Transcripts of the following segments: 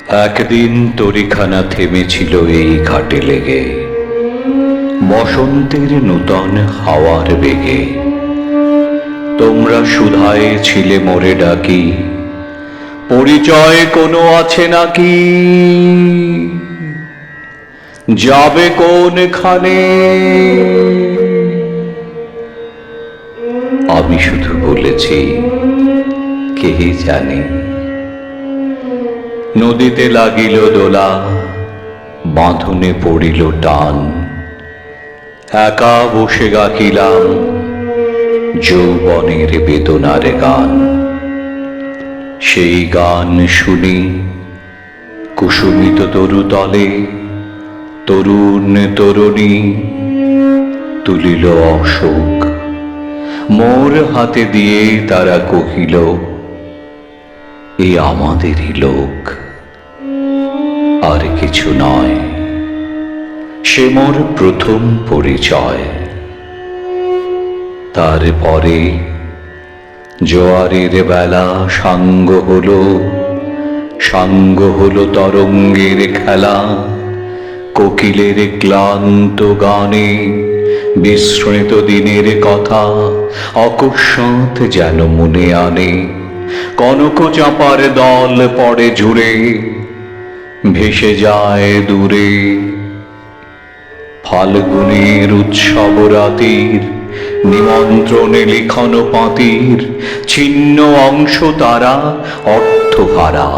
একদিন তরিখানা থেমেছিল এই ঘাটে লেগে, বসন্তের নূতন হাওয়ার বেগে। তোমরা সুধায় ছিলে মোরে ডাকি, পরিচয় কোনো আছে নাকি? যাবে কোনখানে? আমি শুধু বলেছি, কে জানে। নদীতে লাগিল দোলা, বাঁধনে পড়িল টান। একা বসে গাহিলাম যৌবনের বেদনার গান। সেই গান শুনি কুসুমিত তরুতলে তরুণ তরুণী তুলিল অশোক। মোর হাতে দিয়ে তারা কহিল, এ আমাদেরই লোক, আর কিছু নয়। সে মোর প্রথম পরিচয়। তারপরে জোয়ারের বেলা সাঙ্গ হলো তরঙ্গের খেলা। কোকিলের ক্লান্ত গানে বিস্মৃত দিনের কথা অকস্মাৎ যেন মনে আনে। কনক চাঁপার দল পড়ে ঝুরে, ভেসে যায় দূরে। ফাল্গুনের উৎসব রাতির নিমন্ত্রণে লিখন পাতির ছিন্ন অংশ তারা অর্থহারা।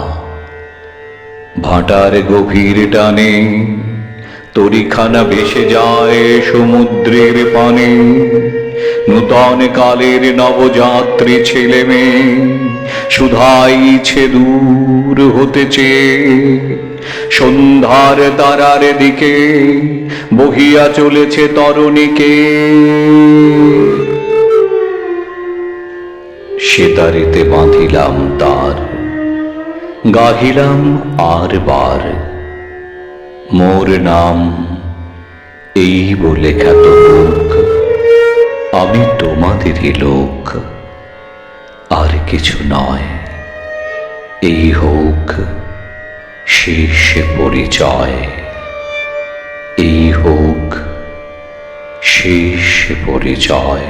ভাটার গভীর টানে তরিখানা ভেসে যায় সমুদ্রের পানে। নূতন কালের নবযাত্রী ছেলে মেয়ে শুধাইছে দূর হতেছে। সন্ধ্যার তারার দিকে বহিয়া চলেছে তরুণীকে। সেতারেতে বাঁধিলাম তার, গাহিলাম আর বার, মোর নাম এই বলে খ্যাত হোক, আমি তোমাদেরই লোক, আর কিছু নয়। এই হোক শেষ পরিচয়, এই হোক শেষ পরিচয়।